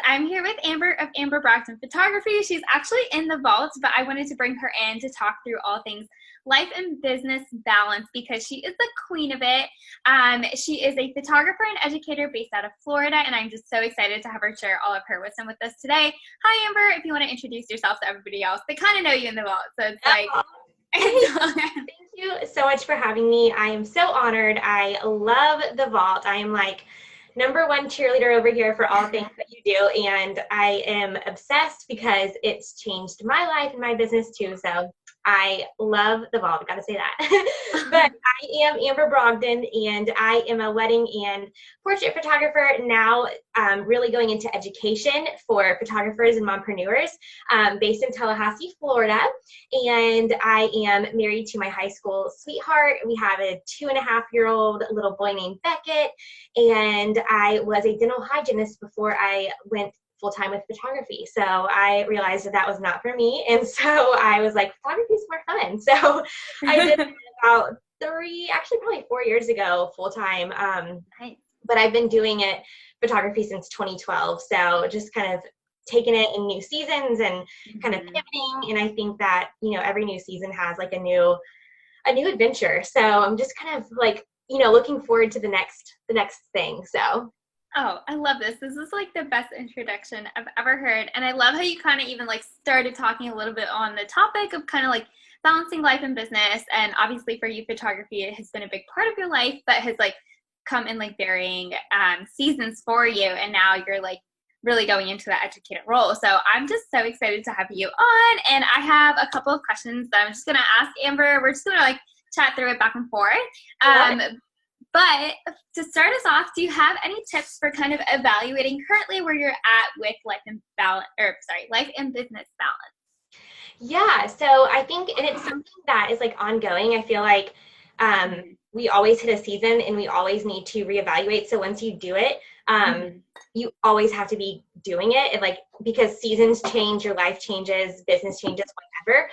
I'm here with Amber of Amber Brockton Photography. She's actually in the vault, but I wanted to bring her in to talk through all things life and business balance because she is the queen of it. She is a photographer and educator based out of Florida, and I'm just so excited to have her share all of her wisdom with us today. Hi, Amber. If you want to introduce yourself to everybody else, they kind of know you in the vault, so it's like... Thank you so much for having me. I am so honored. I love the vault. I am like #1 cheerleader over here for all things that you do, and I am obsessed because it's changed my life and my business too. So I love the vault. Gotta say that. But I am Amber Brogdon, and I am a wedding and portrait photographer now, really going into education for photographers and mompreneurs, based in Tallahassee, Florida. And I am married to my high school sweetheart. We have a 2.5-year-old little boy named Beckett, and I was a dental hygienist before I went full-time with photography. So I realized that was not for me. And so I was like, photography is more fun. So I did it about probably 4 years ago, full-time. But I've been doing photography since 2012. So just kind of taking it in new seasons and kind of pivoting. And I think that, every new season has like a new adventure. So I'm just kind of like, looking forward to the next thing. So. Oh, I love this. This is like the best introduction I've ever heard. And I love how you kind of even like started talking a little bit on the topic of kind of like balancing life and business. And obviously for you, photography, it has been a big part of your life, but has like come in like varying seasons for you. And now you're like really going into that educator role. So I'm just so excited to have you on. And I have a couple of questions that I'm just going to ask Amber. We're just going to like chat through it back and forth. But to start us off, do you have any tips for kind of evaluating currently where you're at with life and business balance? Yeah, so I think, and it's something that is like ongoing. I feel like we always hit a season and we always need to reevaluate. So once you do it, you always have to be doing it, and like, because seasons change, your life changes, business changes, whatever.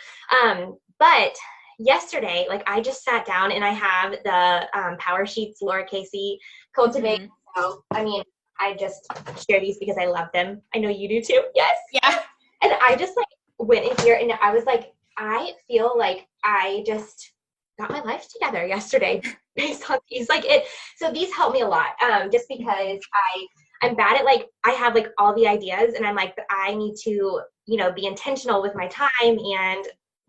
But yesterday, like, I just sat down and I have the Power Sheets Laura Casey Cultivate. So, I mean, I just share these because I love them. I know you do too. Yes. Yeah. And I just like went in here and I was like, I feel like I just got my life together yesterday based on these. So these help me a lot, just because I'm bad at, like, I have like all the ideas and I'm like, but I need to, be intentional with my time and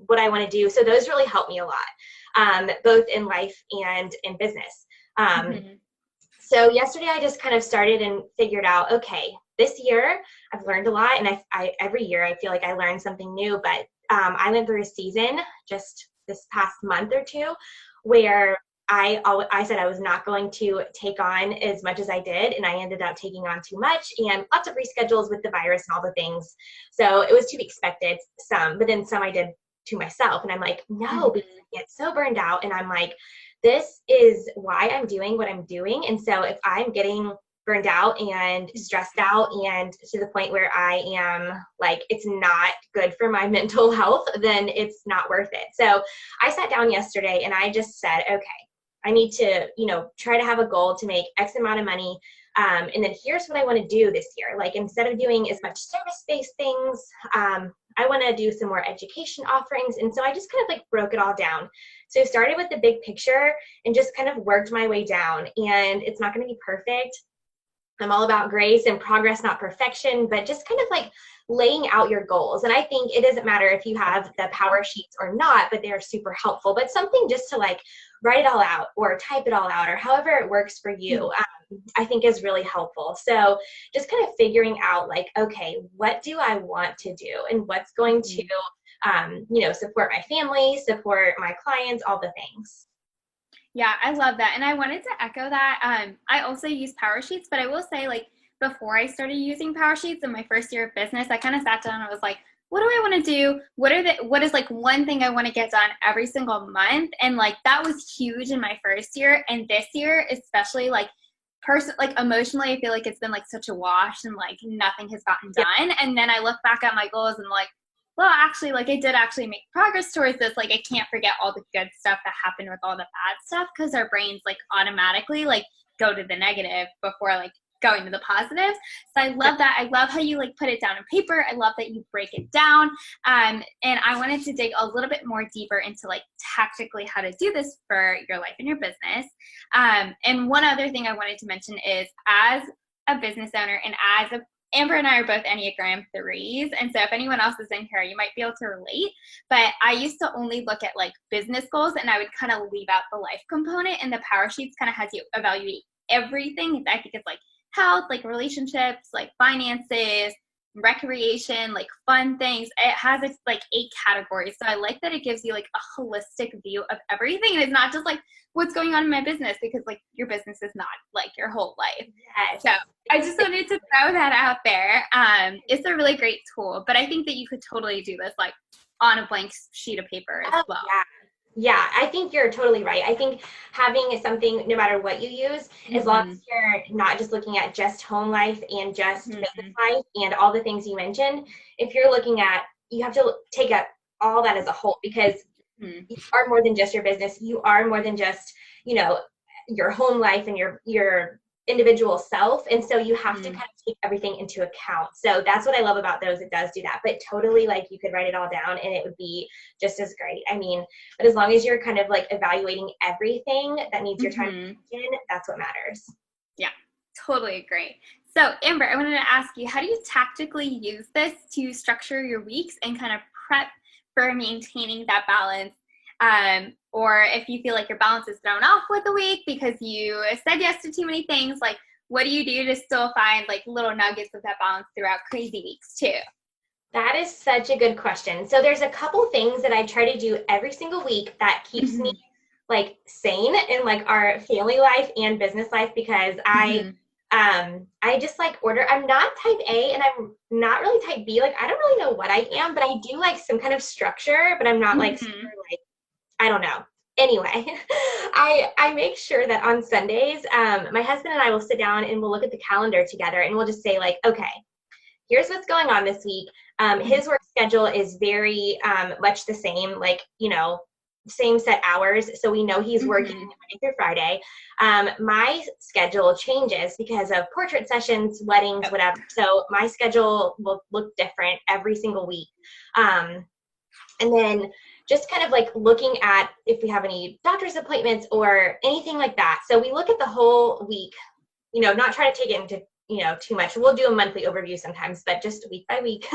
what I want to do. So those really help me a lot, both in life and in business. So yesterday I just kind of started and figured out, okay, this year I've learned a lot, and I every year I feel like I learn something new, but I went through a season just this past month or two where I said I was not going to take on as much as I did, and I ended up taking on too much and lots of reschedules with the virus and all the things. So it was to be expected, but then some I did to myself, and I'm like, no, because I get so burned out, and I'm like, this is why I'm doing what I'm doing. And so if I'm getting burned out and stressed out and to the point where I am like, it's not good for my mental health, then it's not worth it. So I sat down yesterday and I just said, okay, I need to, try to have a goal to make X amount of money. And then here's what I want to do this year. Like, instead of doing as much service-based things, I want to do some more education offerings. And so I just kind of like broke it all down. So I started with the big picture and just kind of worked my way down. And it's not going to be perfect. I'm all about grace and progress, not perfection, but just kind of like laying out your goals. And I think it doesn't matter if you have the Power Sheets or not, but they're super helpful. But something just to like write it all out or type it all out or however it works for you, I think is really helpful. So just kind of figuring out like, okay, what do I want to do and what's going to, support my family, support my clients, all the things. Yeah, I love that. And I wanted to echo that. I also use Power Sheets, but I will say, like, before I started using Power Sheets in my first year of business, I kind of sat down and I was like, what do I want to do? What is like one thing I want to get done every single month? And like, that was huge in my first year. And this year, especially like emotionally, I feel like it's been like such a wash and like nothing has gotten done. And then I look back at my goals and like, well, actually, like, I did actually make progress towards this. Like, I can't forget all the good stuff that happened with all the bad stuff, because our brains like automatically like go to the negative before like going to the positives. So I love that. I love how you like put it down on paper. I love that you break it down. And I wanted to dig a little bit more deeper into like tactically how to do this for your life and your business. And one other thing I wanted to mention is, as a business owner and Amber and I are both Enneagram 3s. And so if anyone else is in here, you might be able to relate. But I used to only look at like business goals, and I would kind of leave out the life component. And the Power Sheets kind of has you evaluate everything. I think it's like health, like relationships, like finances, recreation, like fun things. It has its like 8 categories. So I like that it gives you like a holistic view of everything. And it's not just like what's going on in my business, because like your business is not like your whole life. Yes. So I just wanted to throw that out there. it's a really great tool, but I think that you could totally do this like on a blank sheet of paper as well. Yeah, I think you're totally right. I think having something, no matter what you use, as long as you're not just looking at just home life and just business life and all the things you mentioned, if you're looking at, you have to take up all that as a whole, because you are more than just your business. You are more than just, you know, your home life and your individual self. And so you have to kind of take everything into account. So that's what I love about those. It does do that. But totally, like, you could write it all down and it would be just as great. I mean, but as long as you're kind of like evaluating everything that needs your time in, that's what matters. Yeah, totally agree. So Amber, I wanted to ask you, how do you tactically use this to structure your weeks and kind of prep for maintaining that balance? Or if you feel like your balance is thrown off with the week because you said yes to too many things, like what do you do to still find like little nuggets of that balance throughout crazy weeks too? That is such a good question. So there's a couple things that I try to do every single week that keeps me like sane in like our family life and business life, because I just like order. I'm not type A and I'm not really type B. Like, I don't really know what I am, but I do like some kind of structure, but I'm not like super like, I don't know. Anyway, I make sure that on Sundays, my husband and I will sit down and we'll look at the calendar together and we'll just say like, okay, here's what's going on this week. His work schedule is very much the same, like, you know, same set hours. So we know he's working Monday through Friday. My schedule changes because of portrait sessions, weddings, whatever. So my schedule will look different every single week. And then just kind of like looking at if we have any doctor's appointments or anything like that. So we look at the whole week, you know, not try to take it into, you know, too much. We'll do a monthly overview sometimes, but just week by week,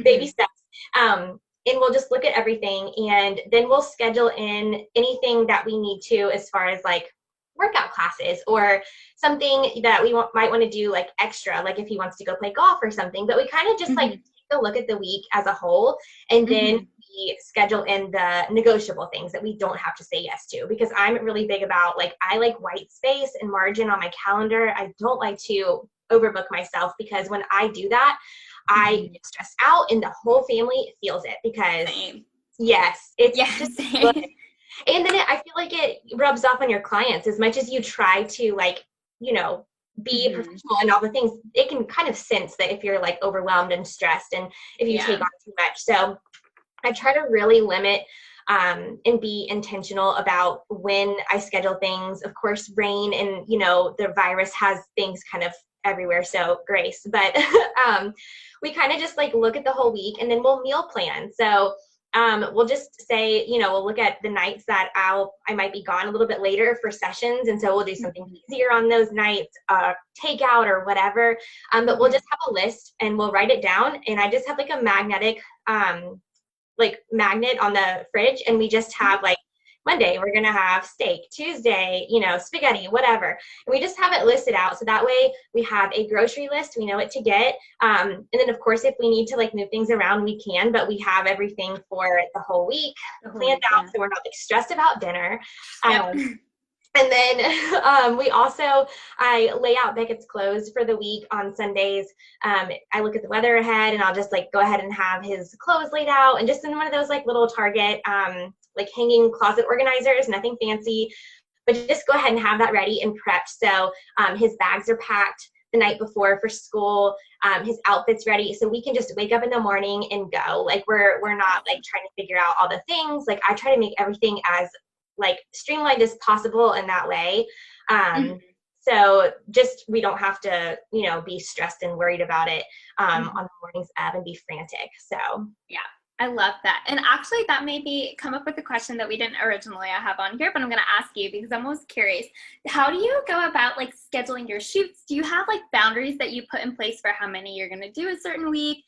baby steps. And we'll just look at everything, and then we'll schedule in anything that we need to as far as like workout classes or something that we might want to do like extra, like if he wants to go play golf or something. But we kind of just like take a look at the week as a whole, and then we schedule in the negotiable things that we don't have to say yes to, because I'm really big about like, I like white space and margin on my calendar. I don't like to overbook myself, because when I do that, I get stressed out and the whole family feels it, because yes, it's just good. And then I feel like it rubs off on your clients as much as you try to like, you know, be professional and all the things. It can kind of sense that if you're like overwhelmed and stressed and if you take on too much. So I try to really limit and be intentional about when I schedule things. Of course, rain and, you know, the virus has things kind of everywhere, so grace. But we kind of just like look at the whole week, and then we'll meal plan. So we'll just say, you know, we'll look at the nights that I might be gone a little bit later for sessions, and so we'll do something easier on those nights, takeout or whatever. But we'll just have a list and we'll write it down, and I just have like a magnet on the fridge, and we just have like, Monday, we're going to have steak. Tuesday, you know, spaghetti, whatever. And we just have it listed out. So that way we have a grocery list. We know what to get. And then, of course, if we need to like move things around, we can. But we have everything for the whole week planned out. So we're not like stressed about dinner. And then I lay out Beckett's clothes for the week on Sundays. I look at the weather ahead, and I'll just like go ahead and have his clothes laid out, and just in one of those like little Target like hanging closet organizers, nothing fancy, but just go ahead and have that ready and prepped. So his bags are packed the night before for school, his outfit's ready, so we can just wake up in the morning and go. Like we're not like trying to figure out all the things. Like I try to make everything as like streamlined as possible in that way. So just, we don't have to, be stressed and worried about it on the mornings of and be frantic. So yeah. I love that. And actually that made me come up with a question that we didn't originally have on here, but I'm going to ask you because I'm most curious. How do you go about like scheduling your shoots? Do you have like boundaries that you put in place for how many you're going to do a certain week,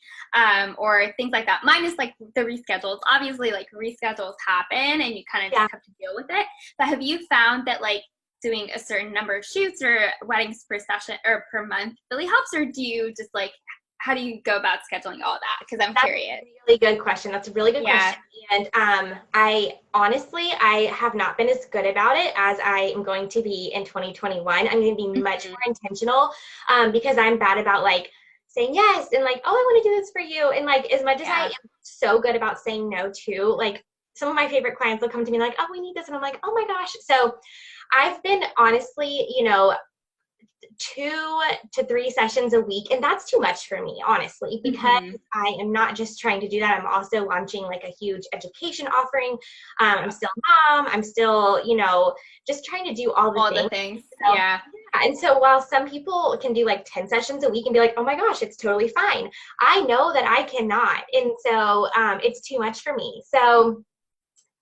or things like that? Mine is like the reschedules. Obviously like reschedules happen and you kind of just have to deal with it. But have you found that like doing a certain number of shoots or weddings per session or per month really helps? Or do you just like, how do you go about scheduling all that? Because I'm curious. That's a really good question. That's a really good question. And I honestly, I have not been as good about it as I am going to be in 2021. I'm going to be much more intentional because I'm bad about like saying yes and like, oh, I want to do this for you. And like, as much as I am so good about saying no too, like some of my favorite clients will come to me like, oh, we need this. And I'm like, oh my gosh. So I've been honestly, 2 to 3 sessions a week, and that's too much for me, honestly, because I am not just trying to do that. I'm also launching like a huge education offering. I'm still a mom. I'm still, just trying to do all the things. So, and so while some people can do like 10 sessions a week and be like, oh my gosh, it's totally fine, I know that I cannot, and so it's too much for me. So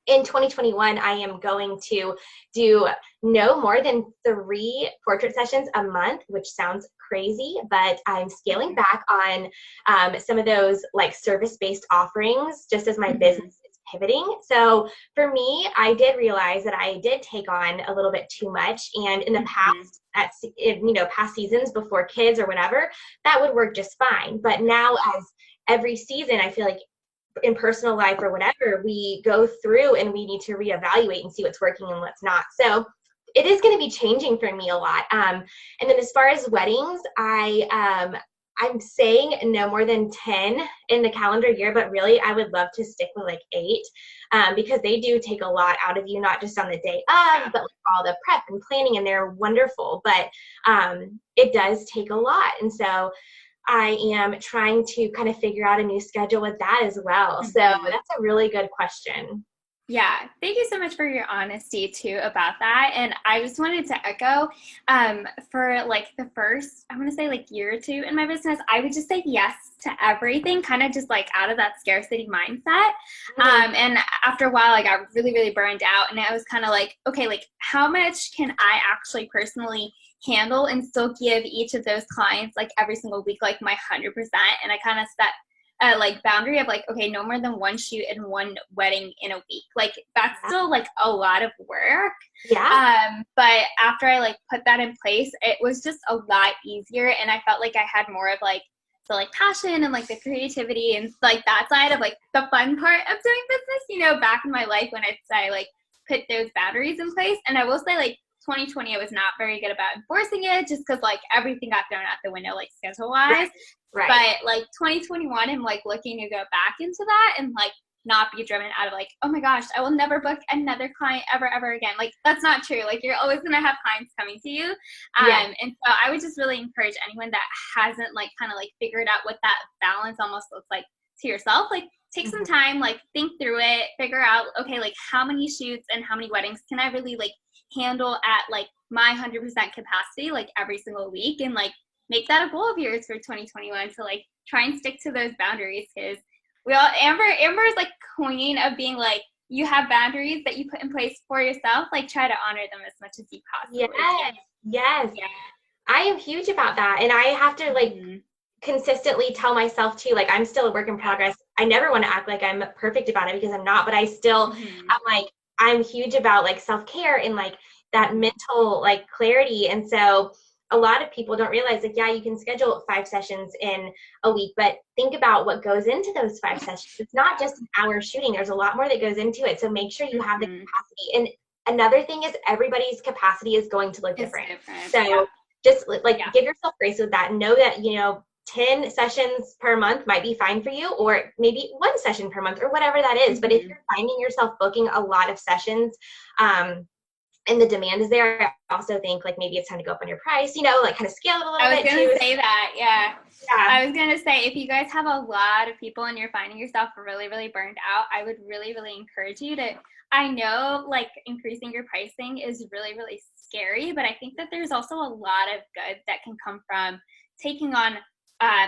in 2021, I am going to do no more than 3 portrait sessions a month, which sounds crazy, but I'm scaling back on some of those like service-based offerings just as my business is pivoting. So for me, I did realize that I did take on a little bit too much, and in the past, past seasons before kids or whatever, that would work just fine. But now, as every season, I feel like in personal life or whatever, we go through and we need to reevaluate and see what's working and what's not. So it is going to be changing for me a lot. And then as far as weddings, I'm saying no more than 10 in the calendar year, but really I would love to stick with like 8 because they do take a lot out of you, not just on the day of, but like all the prep and planning, and they're wonderful, but it does take a lot. And so I am trying to kind of figure out a new schedule with that as well. So that's a really good question. Yeah, thank you so much for your honesty too about that. And I just wanted to echo for like the first, I want to say like year or 2 in my business, I would just say yes to everything, kind of just like out of that scarcity mindset. And after a while, I got really, really burned out, and I was kind of like, okay, like how much can I actually personally handle and still give each of those clients like every single week, like my 100%. And I kind of set a like boundary of like, okay, no more than 1 shoot and 1 wedding in a week. Like that's still like a lot of work. But after I like put that in place, it was just a lot easier, and I felt like I had more of like the like passion and like the creativity and like that side of like the fun part of doing business, back in my life when I like put those boundaries in place. And I will say like 2020, I was not very good about enforcing it just because like everything got thrown out the window, like schedule wise. But like 2021, I'm like looking to go back into that and like not be driven out of like, oh my gosh, I will never book another client ever again. Like that's not true. Like you're always going to have clients coming to you. And so I would just really encourage anyone that hasn't like kind of like figured out what that balance almost looks like to yourself, like take some time, like think through it, figure out, okay, like how many shoots and how many weddings can I really like handle at like my 100% capacity, like every single week, and like make that a goal of yours for 2021 to like try and stick to those boundaries. Because Amber is like queen of being like, you have boundaries that you put in place for yourself, like try to honor them as much as you possibly can. Yes. I am huge about that, and I have to like consistently tell myself too, like I'm still a work in progress. I never want to act like I'm perfect about it because I'm not, but I still I'm huge about like self-care and like that mental like clarity. And so a lot of people don't realize like, you can schedule 5 sessions in a week, but think about what goes into those 5 sessions. It's not just an hour shooting. There's a lot more that goes into it. So make sure you have the capacity. And another thing is everybody's capacity is going to look different. So just like give yourself grace with that. Know that, 10 sessions per month might be fine for you, or maybe 1 session per month or whatever that is. But if you're finding yourself booking a lot of sessions, and the demand is there, I also think like maybe it's time to go up on your price, like kind of scale it a little bit. I was going to say that. I was going to say, if you guys have a lot of people and you're finding yourself really, really burned out, I would really, really encourage you to I know like increasing your pricing is really, really scary, but I think that there's also a lot of good that can come from taking on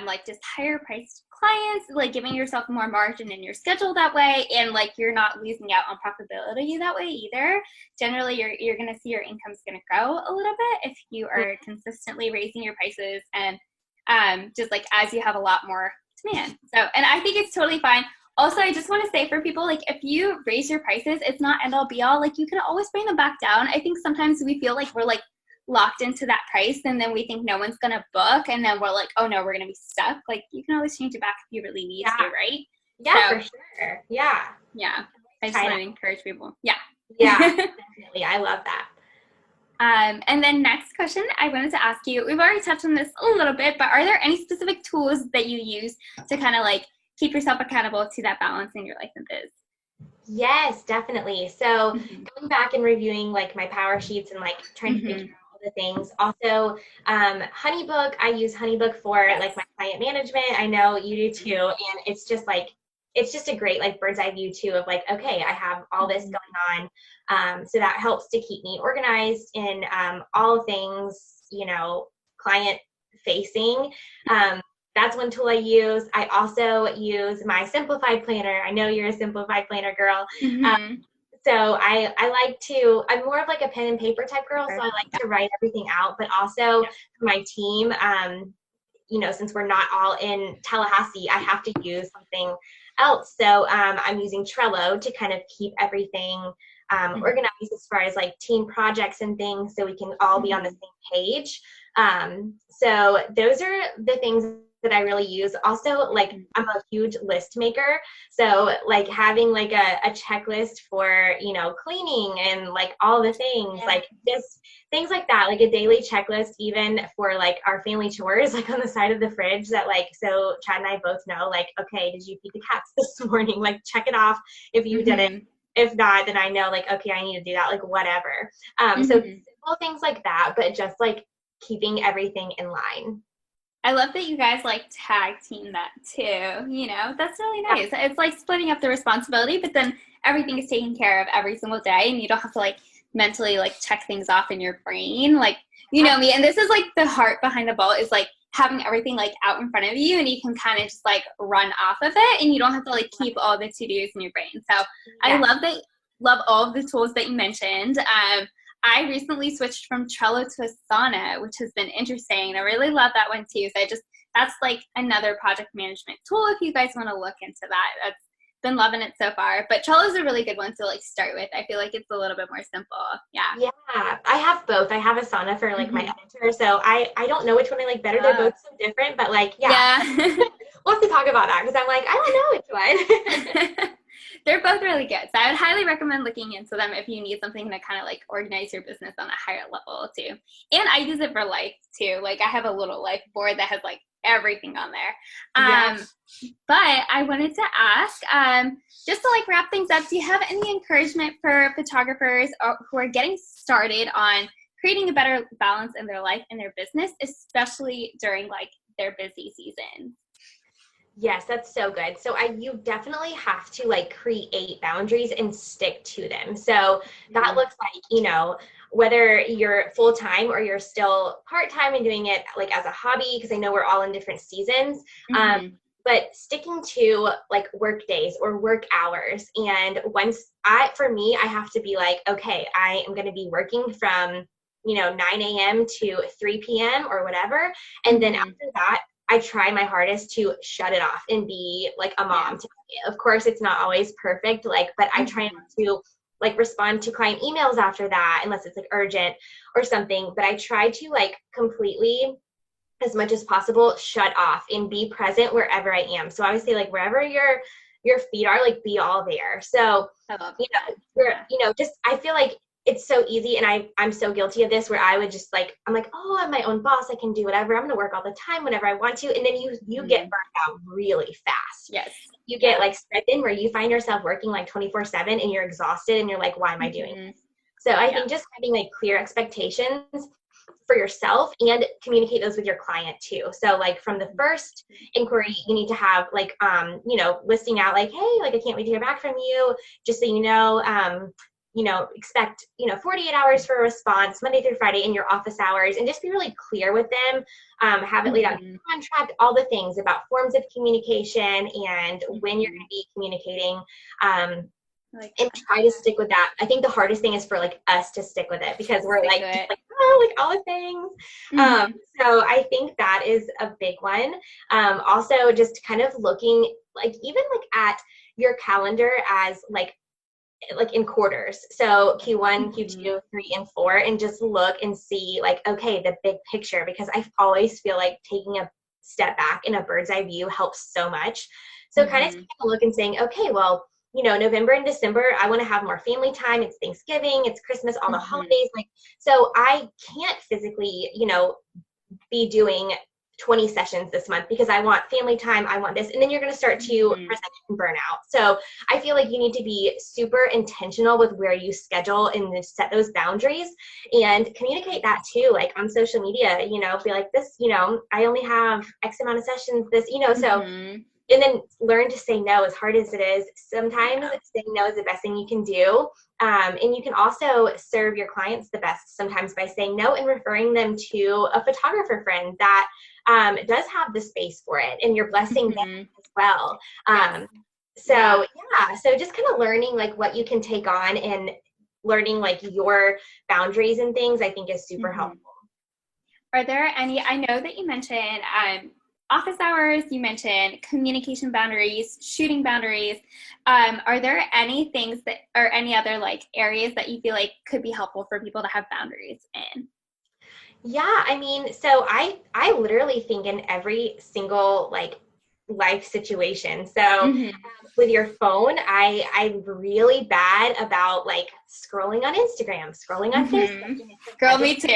like just higher priced clients, like giving yourself more margin in your schedule that way, and like you're not losing out on profitability that way either. Generally, you're going to see your income's going to grow a little bit if you are consistently raising your prices, and just like as you have a lot more demand. So, and I think it's totally fine. Also, I just want to say for people, like if you raise your prices, it's not end all be all. Like you can always bring them back down. I think sometimes we feel like we're like locked into that price, and then we think no one's going to book, and then we're like, oh no, we're going to be stuck. Like you can always change it back if you really need to, right? Yeah, so, for sure. Yeah. Yeah. I just want to encourage people. Yeah. Yeah, definitely. I love that. And then next question I wanted to ask you, we've already touched on this a little bit, but are there any specific tools that you use to kind of like keep yourself accountable to that balance in your life and biz? Yes, definitely. So going back and reviewing like my power sheets and like trying to figure out all the things. Also, HoneyBook, I use HoneyBook for like my client management. I know you do too. And it's just like, it's just a great like bird's eye view too of like, okay, I have all this going on. So that helps to keep me organized in all things, you know, client facing. That's one tool I use. I also use my simplified planner. I know you're a simplified planner girl. So I like to, I'm more of like a pen and paper type girl. So I like to write everything out, but also for my team, you know, since we're not all in Tallahassee, I have to use something else. So I'm using Trello to kind of keep everything organized as far as like team projects and things, so we can all be on the same page. So those are the things that I really use. Also, like I'm a huge list maker. So like having like a checklist for, you know, cleaning and like all the things, like just things like that, like a daily checklist, even for like our family chores, like on the side of the fridge that like, so Chad and I both know, like, okay, did you feed the cats this morning? Like check it off if you didn't. If not, then I know like, okay, I need to do that, like whatever. So simple things like that, but just like keeping everything in line. I love that you guys like tag team that too. You know, that's really nice. It's like splitting up the responsibility, but then everything is taken care of every single day, and you don't have to like mentally like check things off in your brain. Like, you know me, and this is like the heart behind the ball is like having everything like out in front of you, and you can kind of just like run off of it, and you don't have to like keep all the to-dos in your brain. So I love all of the tools that you mentioned. I recently switched from Trello to Asana, which has been interesting. I really love that one too. So that's like another project management tool if you guys want to look into that. That's been loving it so far. But Trello is a really good one to like start with. I feel like it's a little bit more simple. Yeah. Yeah, I have both. I have Asana for like my editor. So I don't know which one I like better. They're both so different, but like, we'll have to talk about that because I'm like, I don't know which one. They're both really good. So I would highly recommend looking into them if you need something to kind of like organize your business on a higher level too. And I use it for life too. Like I have a little life board that has like everything on there. But I wanted to ask, just to like wrap things up, do you have any encouragement for photographers who are getting started on creating a better balance in their life and their business, especially during like their busy season? Yes, that's so good. So you definitely have to like create boundaries and stick to them. So that looks like, you know, whether you're full-time or you're still part-time and doing it like as a hobby, because I know we're all in different seasons, but sticking to like work days or work hours. And for me, I have to be like, okay, I am going to be working from, you know, 9 a.m. to 3 p.m. or whatever. And then after that, I try my hardest to shut it off and be like a mom. Of course, it's not always perfect, like, but I try not to like respond to client emails after that unless it's like urgent or something. But I try to like completely, as much as possible, shut off and be present wherever I am. So obviously, like wherever your feet are, like be all there. So you know, just I feel like it's so easy, and I'm so guilty of this, where I would just like, I'm like, oh, I'm my own boss, I can do whatever, I'm gonna work all the time whenever I want to, and then you get burnt out really fast. Yes. You get like spread thin, where you find yourself working like 24/7 and you're exhausted and you're like, why am I doing this? So I think just having like clear expectations for yourself and communicate those with your client too. So like from the first inquiry, you need to have like, listing out like, hey, like I can't wait to hear back from you. Just so expect, 48 hours for a response Monday through Friday in your office hours, and just be really clear with them. Have it laid out in the contract, all the things about forms of communication and when you're going to be communicating. And try to stick with that. I think the hardest thing is for like us to stick with it because we're like all the things. So I think that is a big one. Also just kind of looking like even like at your calendar as like in quarters. So Q1, Q2, 3, and 4, and just look and see like, okay, the big picture, because I always feel like taking a step back in a bird's eye view helps so much. So kind of taking a look and saying, okay, well, November and December, I want to have more family time. It's Thanksgiving, it's Christmas, all the holidays. Like, so I can't physically, be doing 20 sessions this month because I want family time. I want this. And then you're going to start to resent and burn out. So I feel like you need to be super intentional with where you schedule and set those boundaries and communicate that too, like on social media, be like this, I only have X amount of sessions so and then learn to say no, as hard as it is. Sometimes saying no is the best thing you can do. And you can also serve your clients the best sometimes by saying no and referring them to a photographer friend that does have the space for it, and you're blessing them as well. So just kind of learning like what you can take on and learning like your boundaries and things, I think is super helpful. Are there any, I know that you mentioned office hours, you mentioned communication boundaries, shooting boundaries. Are there any things that, or any other like areas that you feel like could be helpful for people to have boundaries in? Yeah, I mean, so I literally think in every single like life situation. So with your phone, I'm really bad about like scrolling on Instagram, scrolling on Facebook. Girl, me too.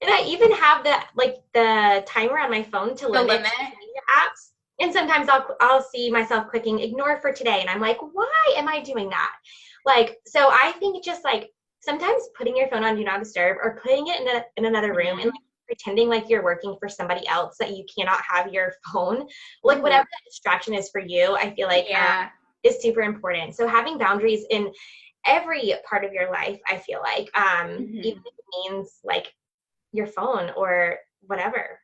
And I even have the timer on my phone to limit social media apps. And sometimes I'll see myself clicking ignore for today. And I'm like, why am I doing that? Like, so I think just like sometimes putting your phone on do not disturb or putting it in another room and like pretending like you're working for somebody else that you cannot have your phone, like whatever that distraction is for you, I feel like is super important. So having boundaries in every part of your life, I feel like, even if it means like your phone or whatever.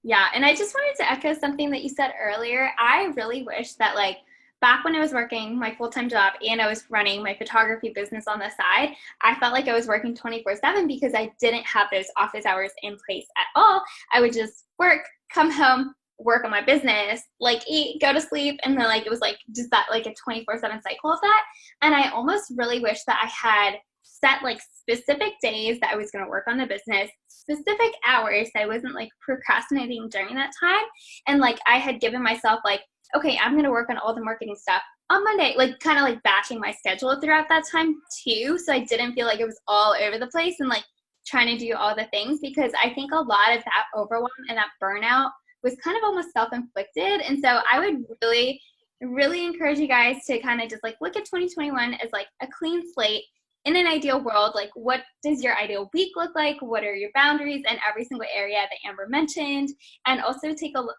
Yeah. And I just wanted to echo something that you said earlier. I really wish that like back when I was working my full-time job and I was running my photography business on the side, I felt like I was working 24/7 because I didn't have those office hours in place at all. I would just work, come home, work on my business, like eat, go to sleep. And then like, it was like just that like a 24/7 cycle of that. And I almost really wish that I had set like specific days that I was going to work on the business, specific hours, so I wasn't like procrastinating during that time. And like I had given myself like, okay, I'm going to work on all the marketing stuff on Monday, like kind of like batching my schedule throughout that time too. So I didn't feel like it was all over the place and like trying to do all the things, because I think a lot of that overwhelm and that burnout was kind of almost self-inflicted. And so I would really, really encourage you guys to kind of just like look at 2021 as like a clean slate. In an ideal world, like what does your ideal week look like? What are your boundaries in every single area that Amber mentioned? And also take a look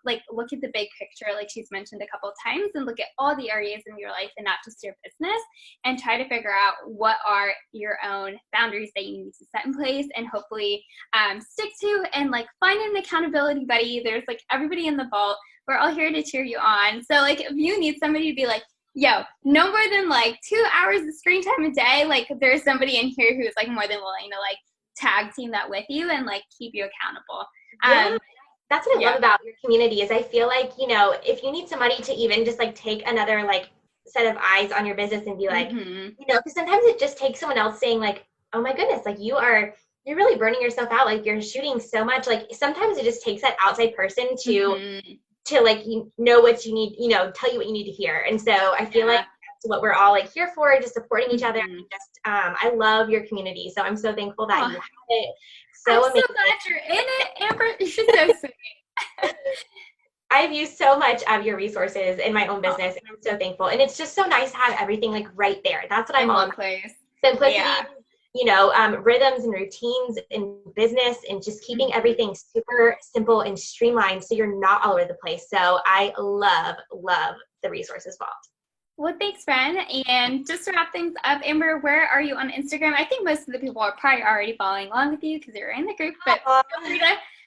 at the big picture, like she's mentioned a couple of times, and look at all the areas in your life and not just your business, and try to figure out what are your own boundaries that you need to set in place and hopefully stick to, and like find an accountability buddy. There's like everybody in the vault. We're all here to cheer you on. So like if you need somebody to be like, yo, no more than like 2 hours of screen time a day, like there's somebody in here who's like more than willing to like tag team that with you and like keep you accountable. That's what I love about your community is I feel like, if you need somebody to even just like take another like set of eyes on your business and be like, because sometimes it just takes someone else saying like, oh my goodness, like you're really burning yourself out. Like you're shooting so much. Like sometimes it just takes that outside person to like, know what you need, tell you what you need to hear. And so I feel like that's what we're all like here for, just supporting each other. And just, I love your community. So I'm so thankful that you have it. I'm so glad you're in it, Amber. You're so sweet. I've used so much of your resources in my own business, and I'm so thankful. And it's just so nice to have everything like right there. That's what I'm all about. Simplicity, rhythms and routines in business and just keeping everything super simple and streamlined so you're not all over the place. So I love, love the resources vault. Well, thanks, friend. And just to wrap things up, Amber, where are you on Instagram? I think most of the people are probably already following along with you because you're in the group, but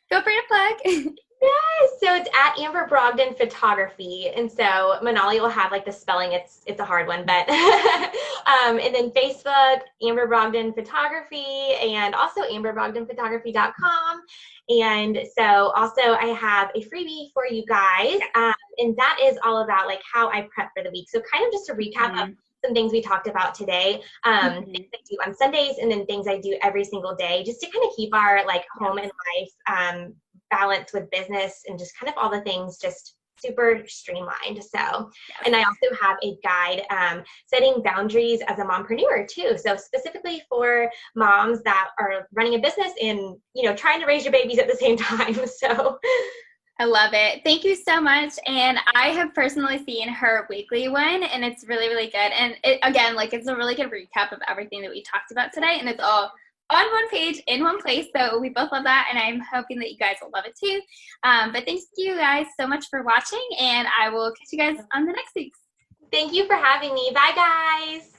feel free to plug. Yes, so it's at Amber Brogdon Photography, and so Manali will have like the spelling. It's a hard one, but and then Facebook, Amber Brogdon Photography, and also amberbrogdonphotography.com. And so also I have a freebie for you guys, and that is all about like how I prep for the week. So kind of just a recap of some things we talked about today, things I do on Sundays, and then things I do every single day, just to kind of keep our like home and life balance with business and just kind of all the things just super streamlined. So, and I also have a guide setting boundaries as a mompreneur too. So specifically for moms that are running a business and, trying to raise your babies at the same time. So I love it. Thank you so much. And I have personally seen her weekly one, and it's really, really good. And again, like it's a really good recap of everything that we talked about today, and it's all on one page in one place. So we both love that, and I'm hoping that you guys will love it too. But thanks to you guys so much for watching, and I will catch you guys on the next week's. Thank you for having me. Bye, guys.